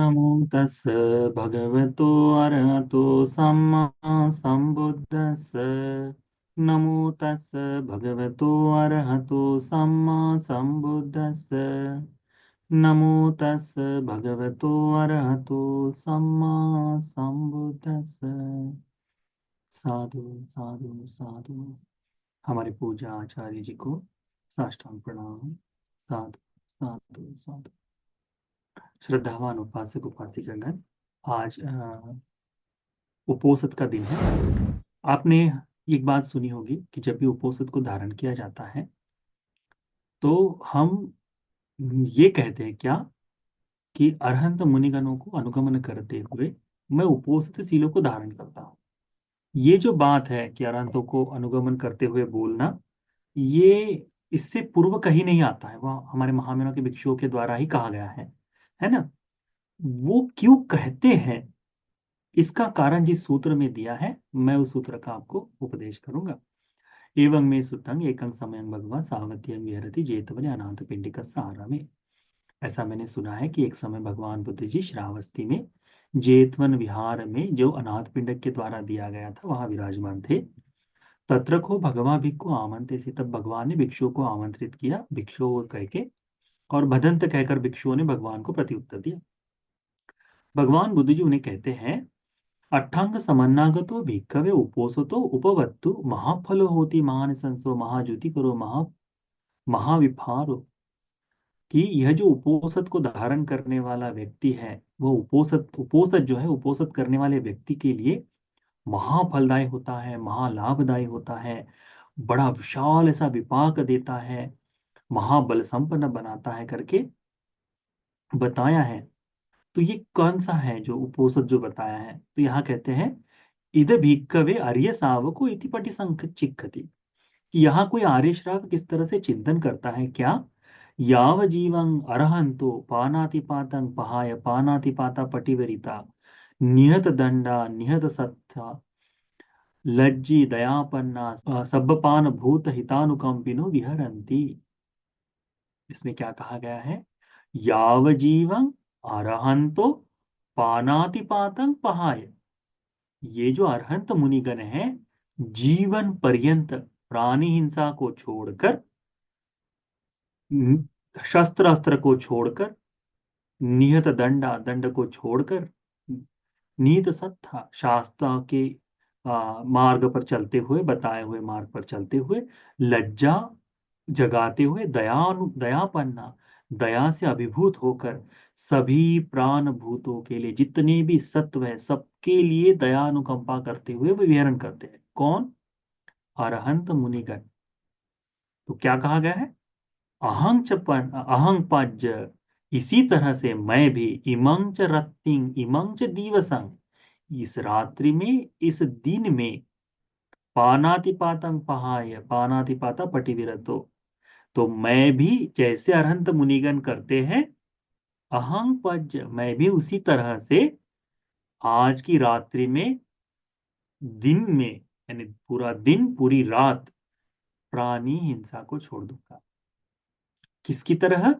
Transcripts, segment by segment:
नमो तस् भगवतो अरहतो सम्मा सम्बुद्धस्स। नमो तस् भगवतो अरहतो सम्मा सम्बुद्धस्स। नमो तस् भगवतो अरहतो सम्मा सम्बुद्धस्स। साधु साधु साधु। हमारे पूजा आचार्य जी को साष्टांग प्रणाम। साधु साधु साधु। श्रद्धावान उपासक उपासिकागण, आज उपोषित का दिन है। आपने एक बात सुनी होगी कि जब भी उपोषित को धारण किया जाता है तो हम ये कहते हैं क्या कि अरहंत मुनिगणों को अनुगमन करते हुए मैं उपोषित शीलों को धारण करता हूँ। ये जो बात है कि अरहंतों को अनुगमन करते हुए बोलना, ये इससे पूर्व कहीं नहीं आता है। वह हमारे महामहिमों के भिक्षुओं के द्वारा ही कहा गया है ना। वो क्यों कहते हैं, इसका कारण जिस सूत्र में दिया है, मैं उस सूत्र का आपको उपदेश करूंगा। एवं में सुतंग एकं समयं भगवा सावत्यं विहरति जेतवने अनाथ पिंडिक सहारा में। ऐसा मैंने सुना है कि एक समय भगवान बुद्ध जी श्रावस्ती में जेतवन विहार में, जो अनाथ पिंडक के द्वारा दिया गया था, वहां विराजमान थे। तत्र को भगवा भिक्खु आमंत्रित से, तब भगवान ने भिक्षुओं को आमंत्रित किया, भिक्षु कह के, और भदंत कहकर भिक्षुओं ने भगवान को प्रत्युत्तर दिया। भगवान बुद्ध जी उन्हें कहते हैं, अट्ठांग समन्नागतो भिक्खवे उपोसतो उपवत्तु महाफलो होती महानिसंसो महाजुति करो महाविफारो। कि यह जो उपोसत को धारण करने वाला व्यक्ति है, वो उपोसत उपोसत जो है, उपोसत करने वाले व्यक्ति के लिए महाफलदायी होता है, महालाभदायी होता है, बड़ा विशाल ऐसा विपाक देता है, महाबल संपन्न बनाता है करके बताया है। तो ये कौन सा है जो उपोसत जो बताया है? तो यहाँ कहते हैं, इद भिक्खवे आर्य सावको इति पटि चिक्खति। कि यहाँ कोई आर्य श्रावक किस तरह से चिंतन करता है क्या? याव जीवं अरहंतो पानातिपातं पहाय पानातिपाता पटिवरिता निहत दंडा निहत सत्ता लज्जी दयापन्ना सब्बपान भूत हितानुकंपिनो विहरन्ति। इसमें क्या कहा गया है? याव जीवं अरहंतो पानातिपातं पहाय। ये जो अरहंत मुनिगण हैं, जीवन पर्यंत प्राणी हिंसा को छोड़कर, शस्त्र अस्त्र को छोड़कर, नियत दंडा दंड को छोड़कर, नीत सत्ता शास्त्र के मार्ग पर चलते हुए, बताए हुए मार्ग पर चलते हुए, लज्जा जगाते हुए, दयापन्ना दया से अभिभूत होकर, सभी प्राण भूतों के लिए, जितने भी सत्व है सबके लिए दया अनुकंपा करते हुए वे विहरण करते हैं। कौन? अरहंत मुनिगण। तो क्या कहा गया है? अहं पज। इसी तरह से मैं भी इमं च रत्तिं इमं च दिवसं, इस रात्रि में, इस दिन में, पानातिपातं पहाय पानातिपाता पटिविरतो, तो मैं भी जैसे अरहंत मुनिगण करते हैं, अहं पज, मैं भी उसी तरह से आज की रात्रि में, दिन में, यानी पूरा दिन पूरी रात प्राणी हिंसा को छोड़ दूंगा। किसकी तरह?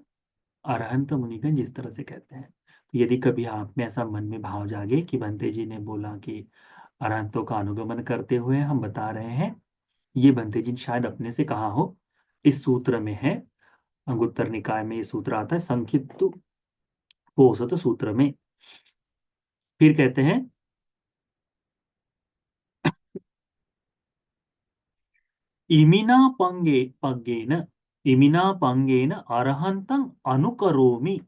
अरहंत मुनिगण जिस तरह से कहते हैं। तो यदि कभी आप में ऐसा मन में भाव जागे कि बंते जी ने बोला कि अरहंतों का अनुगमन करते हुए हम बता रहे हैं, ये बंते जी ने शायद अपने से कहा हो। इस सूत्र में है, अंगुत्तर निकाय में ये सूत्र आता है, संक्षिप्त पोषत सूत्र में। फिर कहते हैं, इमिना पंगेन अरहंतं अनुकरोमि।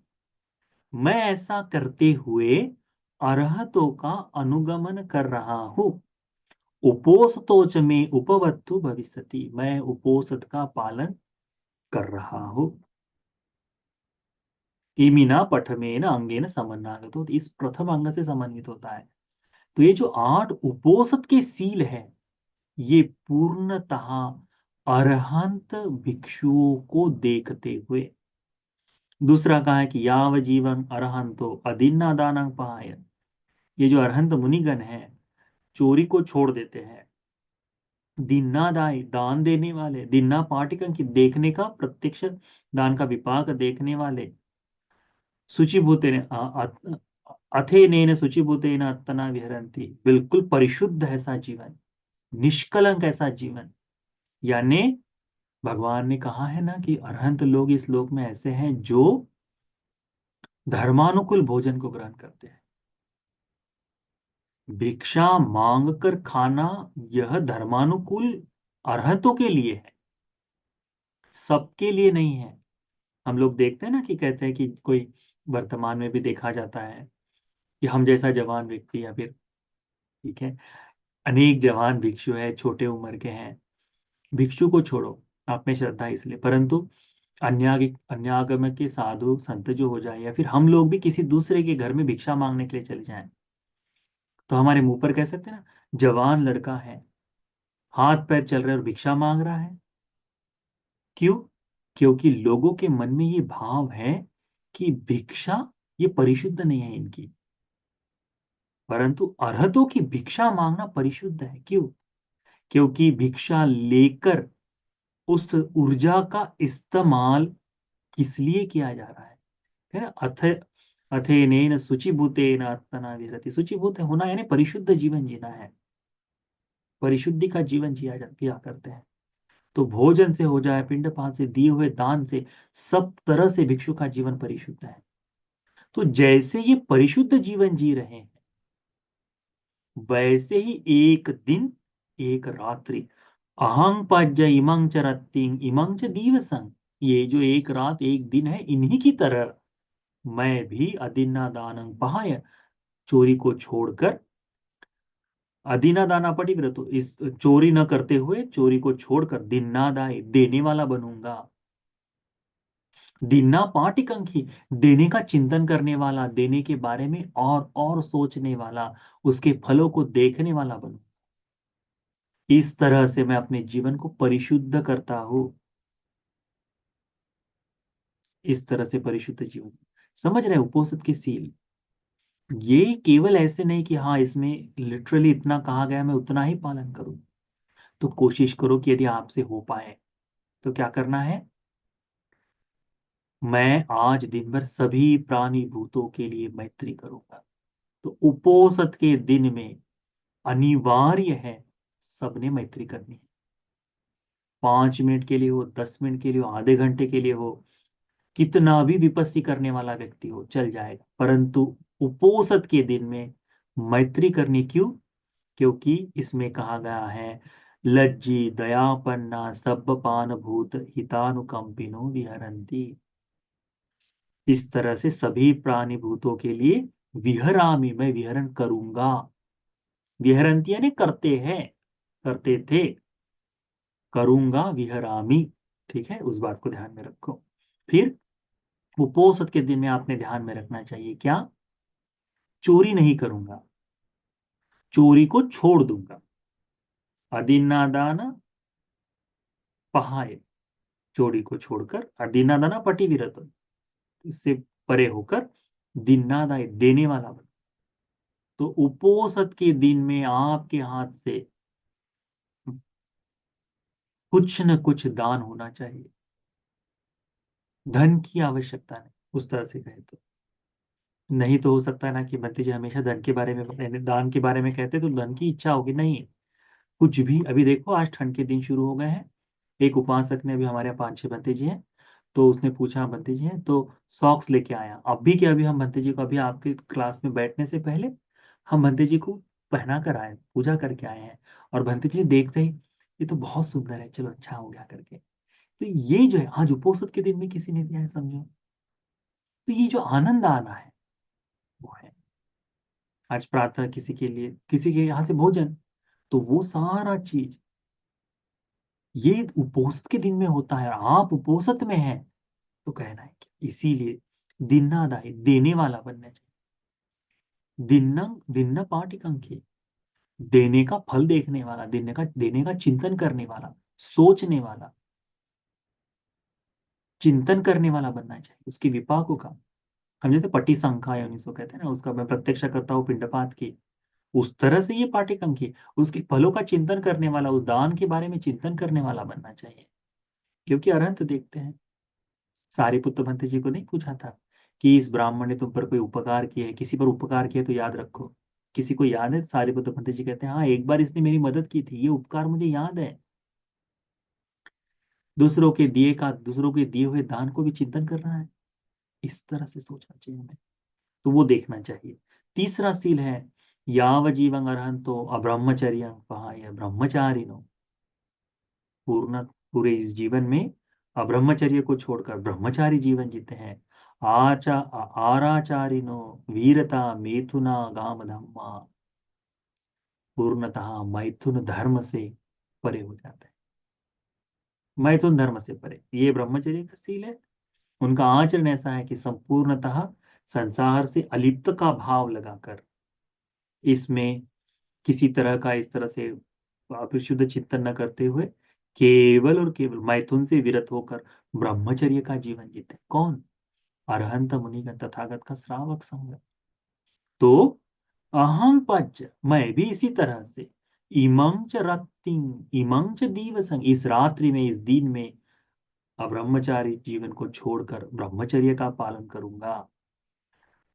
मैं ऐसा करते हुए अरहतों का अनुगमन कर रहा हूं। उपोसतोच में उपवत्तु भविष्यति, मैं उपोसत का पालन कर रहा हूं। इमिना पठमेन अंगेन समन्नागतो, इस प्रथम अंग से समन्वित होता है। तो ये जो 8 उपोसत के सील है, ये पूर्णतः अरहंत भिक्षुओं को देखते हुए। दूसरा कहा है कि याव जीवन अरहंतो अदीन्ना दानं पहाय। ये जो अरहंत मुनिगण हैं, चोरी को छोड़ देते हैं, दीन्नादायी दान देने वाले, दीन्ना पाटिकं की देखने का, प्रत्यक्ष दान का विपाक देखने वाले, शुचिभूते अथेनेन शुचिभूतेन अत्तना विहरन्ति, बिल्कुल परिशुद्ध ऐसा जीवन, निष्कलंक ऐसा जीवन। यानी भगवान ने कहा है ना कि अरहंत लोग इस लोक में ऐसे हैं जो धर्मानुकूल भोजन को ग्रहण करते हैं। भिक्षा मांग कर खाना यह धर्मानुकूल अरहतों के लिए है, सबके लिए नहीं है। हम लोग देखते हैं ना कि कहते हैं कि कोई, वर्तमान में भी देखा जाता है कि हम जैसा जवान व्यक्ति या फिर, ठीक है, अनेक जवान भिक्षु है, छोटे उम्र के हैं। भिक्षु को छोड़ो, आप में श्रद्धा है इसलिए, परंतु अन्यागम के साधु संत जो हो जाए, या फिर हम लोग भी किसी दूसरे के घर में भिक्षा मांगने के लिए चले जाएं, तो हमारे मुंह पर कह सकते हैं ना, जवान लड़का है, हाथ पैर चल रहे और भिक्षा मांग रहा है। क्यों? क्योंकि लोगों के मन में ये भाव है कि भिक्षा ये परिशुद्ध नहीं है इनकी, परंतु अरहतों की भिक्षा मांगना परिशुद्ध है। क्यों? क्योंकि भिक्षा लेकर उस ऊर्जा का इस्तेमाल किस लिए किया जा रहा है ना? अथेनेन शुचिभूतेन आत्मना विहरति, शुचिभूत होना यानी परिशुद्ध जीवन जीना है, परिशुद्धि का जीवन किया करते हैं। तो भोजन से हो जाए, पिंडपात से, दिए हुए दान से, सब तरह से भिक्षु का जीवन परिशुद्ध है। तो जैसे ये परिशुद्ध जीवन जी रहे हैं, वैसे ही एक दिन एक रात्रि, अहं पज्य इमं च रत्तिं इमं च दिवसं, ये जो एक रात एक दिन है, इन्हीं की तरह मैं भी अदिन्ना दानं पहाय, चोरी को छोड़कर, अदीना दाना पटिव्रत, तो इस चोरी न करते हुए, चोरी को छोड़कर दिन्ना दाय, देने वाला बनूंगा। दिन्ना पाटिकंखी, देने का चिंतन करने वाला, देने के बारे में और सोचने वाला, उसके फलों को देखने वाला बनूं। इस तरह से मैं अपने जीवन को परिशुद्ध करता हूं। इस तरह से परिशुद्ध जीवन, समझ रहे हैं? उपोषित की सील ये केवल ऐसे नहीं कि हाँ इसमें लिटरली इतना कहा गया मैं उतना ही पालन करूं। तो कोशिश करो कि यदि आपसे हो पाए तो क्या करना है, मैं आज दिन भर सभी प्राणी भूतों के लिए मैत्री करूंगा। तो उपोषित के दिन में अनिवार्य है सबने मैत्री करनी है। 5 मिनट के लिए हो, 10 मिनट के लिए हो, आधे घंटे के लिए हो, कितना भी विपस्सी करने वाला व्यक्ति हो चल जाएगा, परंतु उपोषित के दिन में मैत्री करनी। क्यों? क्योंकि इसमें कहा गया है, लज्जी दयापन्ना सब्बपान भूत हितानुकंपिनो विहरंती। इस तरह से सभी प्राणी भूतों के लिए विहरामी, मैं विहरण करूंगा। विहरंती यानी करते हैं, करते थे, करूंगा विहरामी। ठीक है, उस बात को ध्यान में रखो। फिर उपोषित के दिन में आपने ध्यान में रखना चाहिए क्या? चोरी नहीं करूंगा, चोरी को छोड़ दूंगा। अदिन्नादान पहाय, चोरी को छोड़कर, अदिन्नादाना पटिविरत, इससे परे होकर दिन्नादाय, देने वाला बन। तो उपोषित के दिन में आपके हाथ से कुछ न कुछ दान होना चाहिए। धन की आवश्यकता नहीं, उस तरह से कहे तो। नहीं तो हो सकता है ना कि भंते जी हमेशा धन के बारे में, दान के बारे में कहते तो धन की इच्छा होगी, नहीं। कुछ भी, अभी देखो आज ठंड के दिन शुरू हो गए हैं। एक उपासक ने, अभी हमारे यहाँ 5-6 भंते जी हैं, तो उसने पूछा, भंते जी हैं तो सॉक्स लेके आया। अभी क्या, अभी हम भंते जी को, अभी आपके क्लास में बैठने से पहले हम भंते जी को पहना कर आए, पूजा करके आए हैं। और भंते जी ने देखते ही, ये तो बहुत सुंदर है, चलो अच्छा हो गया करके। तो ये जो है आज उपोषित के दिन में किसी ने दिया है, समझो। तो ये जो आनंद आना है वो है। आज प्रार्थना किसी के लिए, किसी के यहाँ से भोजन, तो वो सारा चीज ये उपोषित के दिन में होता है। आप उपोषित में हैं तो कहना है कि इसीलिए दिन्नादाय, देने वाला बनना चाहिए। दिन्न दिन्न पाटिकंखे, देने का फल देखने वाला, देने का चिंतन करने वाला, सोचने वाला, चिंतन करने वाला बनना चाहिए, उसकी विपाकों का। हम जैसे पटी संख्या या 1900 कहते हैं ना, उसका मैं प्रत्यक्ष करता हूँ पिंडपात की, उस तरह से ये पाटिकंखी उसके फलों का चिंतन करने वाला, उस दान के बारे में चिंतन करने वाला बनना चाहिए। क्योंकि अरहंत देखते हैं, सारिपुत्र भंते जी को नहीं पूछा था कि इस ब्राह्मण ने तुम पर कोई उपकार किया है, किसी पर उपकार किया तो याद रखो। किसी को याद है? सारिपुत्र पंडित जी कहते हैं हाँ, एक बार इसने मेरी मदद की थी, ये उपकार मुझे याद है। दूसरों के दिए हुए दान को भी चिंतन कर रहा है। इस तरह से सोचना चाहिए हमें, तो वो देखना चाहिए। तीसरा सील है याव जीवं अरहंतो अब्रह्मचर्य पहाय ब्रह्मचारिणो। पूर्ण पूरे इस जीवन में अब्रह्मचर्य को छोड़कर ब्रह्मचारी जीवन जीते हैं। आराचारिनो वीरता मेथुना गाम धम्मा। पूर्णतः मैथुन धर्म से परे हो जाते हैं। मैथुन धर्म से परे, ये ब्रह्मचर्य का सील है। उनका आचरण ऐसा है कि संपूर्णतः संसार से अलिप्त का भाव लगाकर, इसमें किसी तरह का इस तरह से अपिशुद्ध चिंतन न करते हुए केवल और केवल मैथुन से विरत होकर ब्रह्मचर्य का जीवन जीते। कौन? अरहंत मुनिगण तथागत का श्रावक संग। तो अहम पच, मैं भी इसी तरह से इमं च रक्तिं इमं च दिवसं, इस रात्रि में, इस दिन में अब्रह्मचारी जीवन को छोड़कर ब्रह्मचर्य का पालन करूंगा।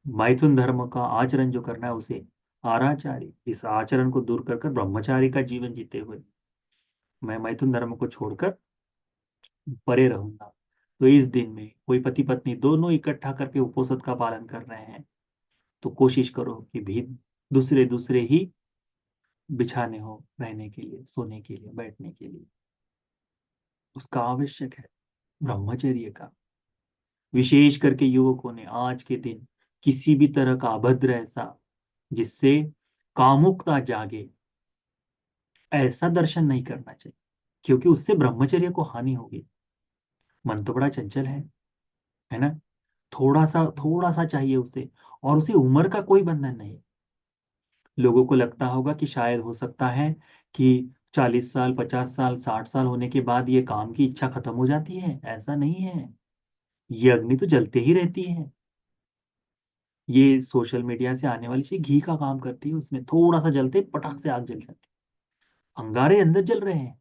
मैथुन धर्म का आचरण जो करना है उसे आराचारी, इस आचरण को दूर कर ब्रह्मचारी का जीवन जीते हुए मैं मैथुन धर्म को छोड़कर परे रहूंगा। तो इस दिन में कोई पति पत्नी दोनों इकट्ठा करके उपोषद का पालन कर रहे हैं, तो कोशिश करो कि भी दूसरे दूसरे ही बिछाने हो, रहने के लिए, सोने के लिए, बैठने के लिए। उसका आवश्यक है ब्रह्मचर्य का। विशेष करके युवकों ने आज के दिन किसी भी तरह का अभद्र ऐसा, जिससे कामुकता जागे, ऐसा दर्शन नहीं करना चाहिए, क्योंकि उससे ब्रह्मचर्य को हानि होगी। मन तो बड़ा चंचल है ना? थोड़ा सा चाहिए उसे, और उसे उम्र का कोई बंधन नहीं। लोगों को लगता होगा कि शायद हो सकता है कि 40 साल, 50 साल, 60 साल होने के बाद ये काम की इच्छा खत्म हो जाती है। ऐसा नहीं है। ये अग्नि तो जलते ही रहती है। ये सोशल मीडिया से आने वाली चीज घी का काम करती है, उसमें थोड़ा सा जलते पटक से आग जल जाती है। अंगारे अंदर जल रहे हैं,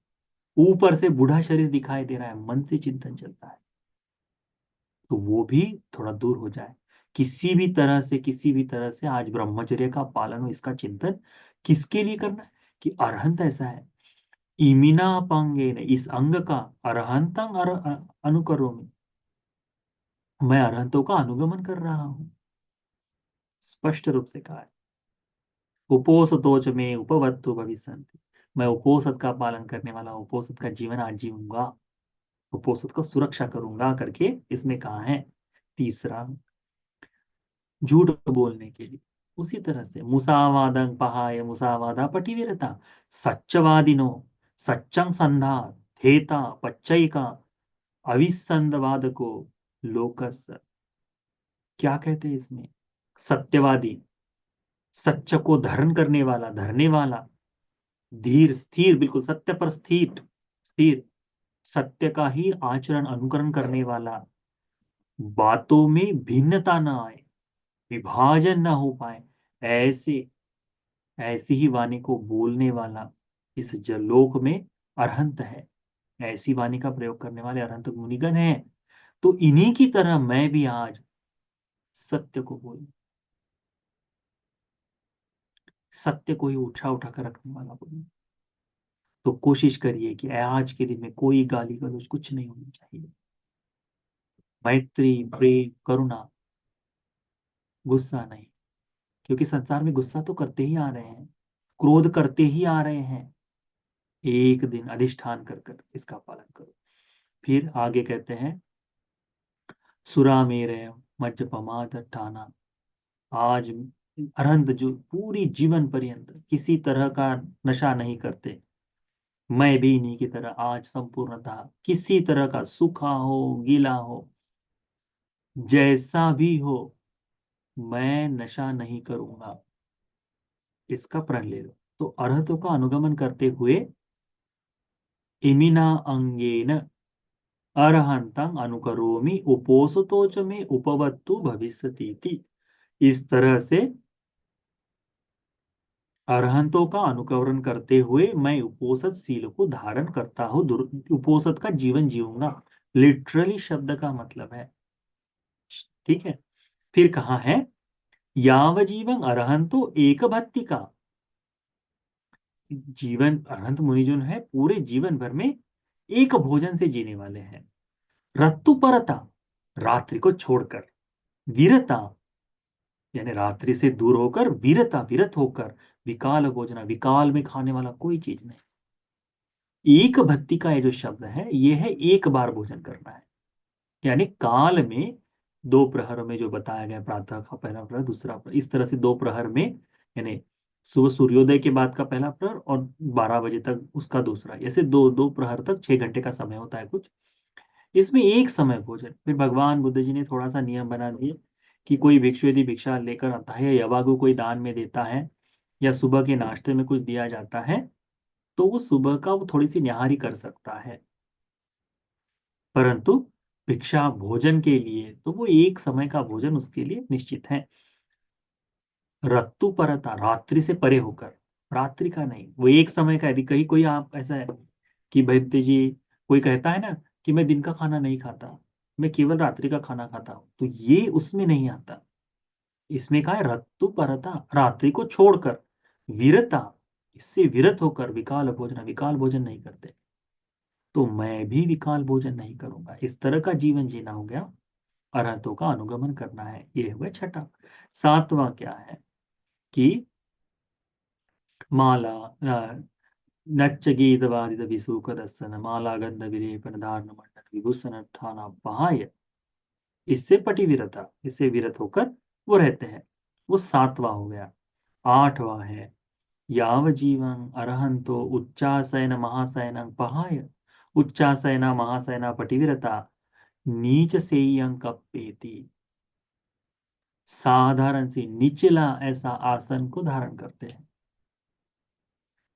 ऊपर से बूढ़ा शरीर दिखाई दे रहा है, मन से चिंतन चलता है। तो वो भी थोड़ा दूर हो जाए। किसी भी तरह से आज ब्रह्मचर्य का पालन हो, इसका चिंतन किसके लिए करना है? कि अरहंत ऐसा है, इमिना पांगे ने, इस अंग का अरहंतं अनुकरोमि, मैं अरहंतों का अनुगमन कर रहा हूं। स्पष्ट रूप से कहा है। उपोसतोच में उपवत्तु भविष्यन्ति, मैं उपोसत का पालन करने वाला हूं, उपोसत का जीवन आज जीऊंगा, उपोसत का सुरक्षा करूंगा करके इसमें कहा है। तीसरा, झूठ बोलने के लिए उसी तरह से मुसावादं पहाय मुसावादा पटिविरता सच्चवादिनो सच्चं संधा थेता पच्चैका अविसंदवाद को लोकस। क्या कहते हैं इसमें? सत्यवादी, सच्च को धारण करने वाला, धरने वाला, धीर स्थिर, बिल्कुल सत्य पर स्थिर स्थिर, सत्य का ही आचरण अनुकरण करने वाला, बातों में भिन्नता ना आए, विभाजन ना हो पाए, ऐसे ऐसी ही वाणी को बोलने वाला इस जलोक में अरहंत है। ऐसी वाणी का प्रयोग करने वाले अरहंत मुनिगण हैं। तो इन्हीं की तरह मैं भी आज सत्य को बोलूं, सत्य को ही उठा कर रखने वाला बोलूं। तो कोशिश करिए कि आज के दिन में कोई गाली गलौज कुछ नहीं होनी चाहिए। मैत्री, प्रेम, करुणा, गुस्सा नहीं। क्योंकि संसार में गुस्सा तो करते ही आ रहे हैं, क्रोध करते ही आ रहे हैं। एक दिन अधिष्ठान कर कर इसका पालन करो। फिर आगे कहते हैं सुरा मेरे मज्जपमाद ठाना। आज अरंत जो पूरी जीवन पर्यंत किसी तरह का नशा नहीं करते, मैं भी इन्हीं की तरह आज संपूर्णतः किसी तरह का सूखा हो, गीला हो, जैसा भी हो, मैं नशा नहीं करूंगा, इसका प्रण ले लो। तो अरहतों का अनुगमन करते हुए इमिना अंगेन अरहंतं अनुकरोमि उपोसतो च मे उपवत्तु भविष्यति। इस तरह से अरहंतों का अनुकरण करते हुए मैं उपोसत शील को धारण करता हूँ, उपोसत का जीवन जीऊंगा। लिटरली शब्द का मतलब है, ठीक है। फिर कहा है, यावजीवं अरहंतो एक भत्तिका। जीवन अनंत मुनि जो है पूरे जीवन भर में एक भोजन से जीने वाले हैं। रत्तु परता, रात्रि को छोड़कर। वीरता, यानी रात्रि से दूर होकर, वीरता विरत होकर। विकाल भोजना, विकाल में खाने वाला कोई चीज नहीं। एक भक्ति का ये जो शब्द है, ये है एक बार भोजन करना है। यानी काल में दो प्रहर में जो बताया गया, प्रातः का पहला प्रहर, दूसरा प्रहर, इस तरह से दो प्रहर में, यानी सुबह सूर्योदय के बाद का पहला प्रहर और 12 बजे तक उसका दूसरा, ऐसे दो दो प्रहर तक 6 घंटे का समय होता है कुछ। इसमें एक समय भोजन। फिर भगवान बुद्ध जी ने थोड़ा सा नियम बना दिए कि कोई भिक्षु यदि भिक्षा लेकर आता है या यवागु कोई दान में देता है या सुबह के नाश्ते में कुछ दिया जाता है, तो वो सुबह का वो थोड़ी सी निहारी कर सकता है। परंतु भिक्षा भोजन के लिए तो वो एक समय का भोजन उसके लिए निश्चित है। रत्तु परता, रात्रि से परे होकर। रात्रि का नहीं, वो एक समय का। यदि कहीं कोई आप ऐसा है कि भाई जी, कोई कहता है ना कि मैं दिन का खाना नहीं खाता, मैं केवल रात्रि का खाना खाता हूं, तो ये उसमें नहीं आता। इसमें कहा है रत्तु परता, रात्रि को छोड़कर। वीरता, इससे विरत होकर। विकाल भोजन, विकाल भोजन नहीं करते। तो मैं भी विकाल भोजन नहीं करूंगा। इस तरह का जीवन जीना हो गया, अरहतों का अनुगमन करना है। ये हुआ छठा। सातवां क्या है कि माला, नच्च गीतवादित विसूख दर्शन, माला गंध विलेपन धारण मंडन विभूषण ठाना पहाय। इससे पटिविरता, इससे विरत होकर वो रहते हैं। वो सातवां हो गया। आठवां है, याव जीवन अरहंतो उच्चासयन महाशयन पहाय। उच्चासयना महाशयना पटिविरता, नीच सेयं कप्पेति। साधारण सी निचला ऐसा आसन को धारण करते हैं।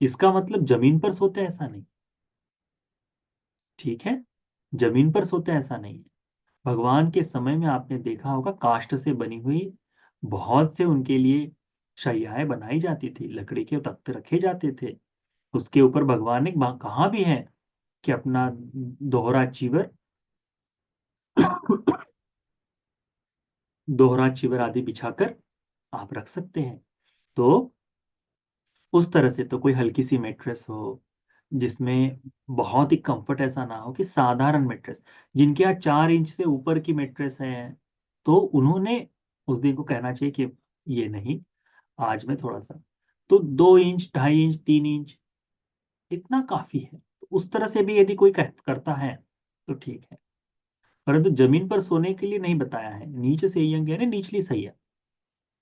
इसका मतलब जमीन पर सोते ऐसा नहीं, ठीक है। जमीन पर सोते ऐसा नहीं है। भगवान के समय में आपने देखा होगा, काष्ठ से बनी हुई बहुत से उनके लिए शैयाएं बनाई जाती थी, लकड़ी के तख्ते रखे जाते थे। उसके ऊपर भगवान ने कहा भी है कि अपना दोहरा चीवर दोहरा चिवर आदि बिछाकर आप रख सकते हैं। तो उस तरह से तो कोई हल्की सी मेट्रेस हो, जिसमें बहुत ही कंफर्ट ऐसा ना हो, कि साधारण मेट्रेस। जिनके यहाँ 4 इंच से ऊपर की मेट्रेस है, तो उन्होंने उस दिन को कहना चाहिए कि ये नहीं, आज मैं थोड़ा सा, तो 2 इंच, 2.5 इंच, 3 इंच, इतना काफी है। तो उस तरह से भी यदि कोई करता है तो ठीक है। परंतु जमीन पर सोने के लिए नहीं बताया है। नीचे से यानी निचली सैया,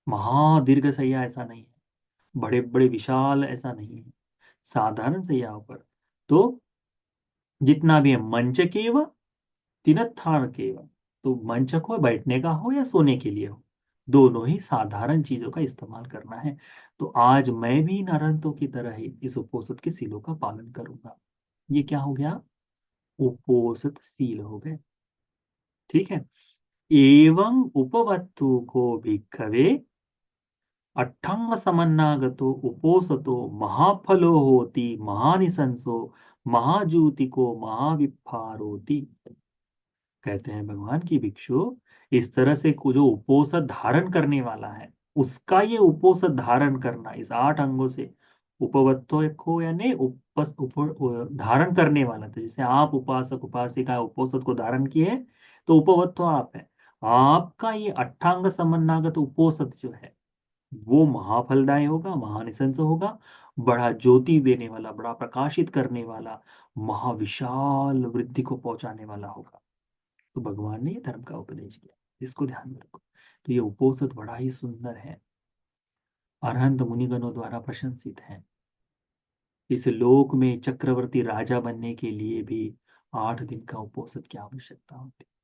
महादीर्घ सैया ऐसा नहीं है, बड़े बड़े विशाल ऐसा नहीं है, साधारण सैयाओं पर। तो जितना भी है, मंच केव तिनत्थाण केव। तो मंचक हो, बैठने का हो या सोने के लिए हो, दोनों ही साधारण चीजों का इस्तेमाल करना है। तो आज मैं भी इन अरहंतों की तरह ही इस उपोषित के सीलों का पालन करूंगा। ये क्या हो गया? उपोषित सील हो गए, ठीक है। एवं उपवत्तु को भिक्खवे अट्ठंग समन्नागतो उपोसतो महाफलो होती महानिशंसो महाजूतिको महाविफारोति। कहते हैं भगवान की भिक्षु, इस तरह से जो उपोषद धारण करने वाला है, उसका ये उपोषद धारण करना इस 8 अंगों से। उपवत्तो को यानी धारण करने वाला था। जैसे आप उपासक उपासिका उपोषद को धारण किए, तो उपवत्तो आप है। आपका ये अट्ठांग समन्नागत उपोषद जो है, वो महाफलदायी होगा, महानिशंस होगा, बड़ा ज्योति देने वाला, बड़ा प्रकाशित करने वाला, महाविशाल वृद्धि को पहुंचाने वाला होगा। तो भगवान ने ये धर्म का उपदेश किया, इसको ध्यान में रखो। तो ये उपोषद बड़ा ही सुंदर है, अरहंत मुनिगणों द्वारा प्रशंसित है। इस लोक में चक्रवर्ती राजा बनने के लिए भी 8 दिन का उपोषद की आवश्यकता होती है।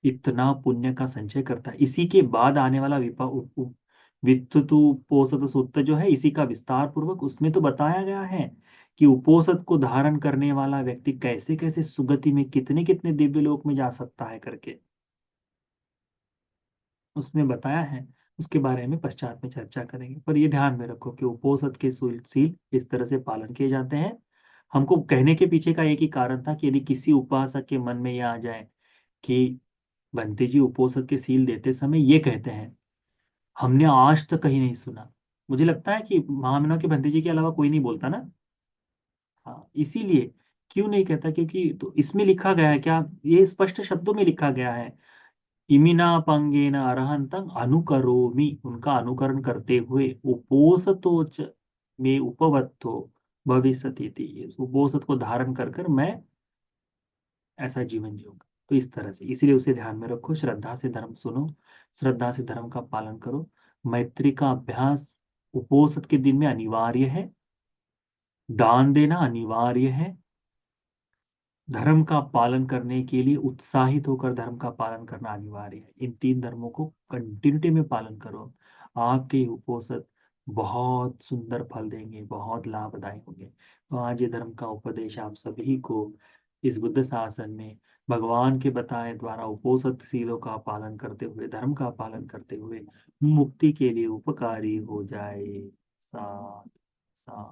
इतना पुण्य का संचय करता है। इसी के बाद आने वाला वित्तु उपोषद सूक्त जो है, इसी का विस्तार पूर्वक उसमें तो बताया गया है कि उपोषद को धारण करने वाला व्यक्ति कैसे कैसे सुगति में, कितने कितने दिव्य लोक में जा सकता है करके उसमें बताया है। उसके बारे में पश्चात में चर्चा करेंगे। पर ये ध्यान में रखो कि उपोषद के सील इस तरह से पालन किए जाते हैं। हमको कहने के पीछे का एक ही कारण था कि यदि किसी उपासक के मन में यह आ जाए कि बंते जी उपोषद के सील देते समय ये कहते हैं, हमने आज तक कहीं नहीं सुना। मुझे लगता है कि महामना के बंते जी के अलावा कोई नहीं बोलता ना। हाँ, इसीलिए क्यों नहीं कहता, क्योंकि तो इसमें लिखा गया है क्या, ये स्पष्ट शब्दों में लिखा गया है, इमिना पंगेन अरहंतं अनुकरोमि, उनका अनुकरण करते हुए उपोसतोच में उपवत्तो भविष्यति थी, उपोसत को धारण कर कर मैं ऐसा जीवन जीऊंगा। तो इस तरह से, इसीलिए उसे ध्यान में रखो, श्रद्धा से धर्म सुनो, श्रद्धा से धर्म का पालन करो। मैत्री का अभ्यास उपोसत के दिन में अनिवार्य है, दान देना अनिवार्य है, धर्म का पालन करने के लिए उत्साहित होकर धर्म का पालन करना अनिवार्य है। इन तीन धर्मों को कंटिन्यूटी में पालन करो, आपके उपोषद बहुत सुंदर फल देंगे, बहुत लाभदायक होंगे। तो आज ये धर्म का उपदेश आप सभी को इस बुद्ध शासन में भगवान के बताए द्वारा उपोषद शीलों का पालन करते हुए, धर्म का पालन करते हुए मुक्ति के लिए उपकारी हो जाए। सा सा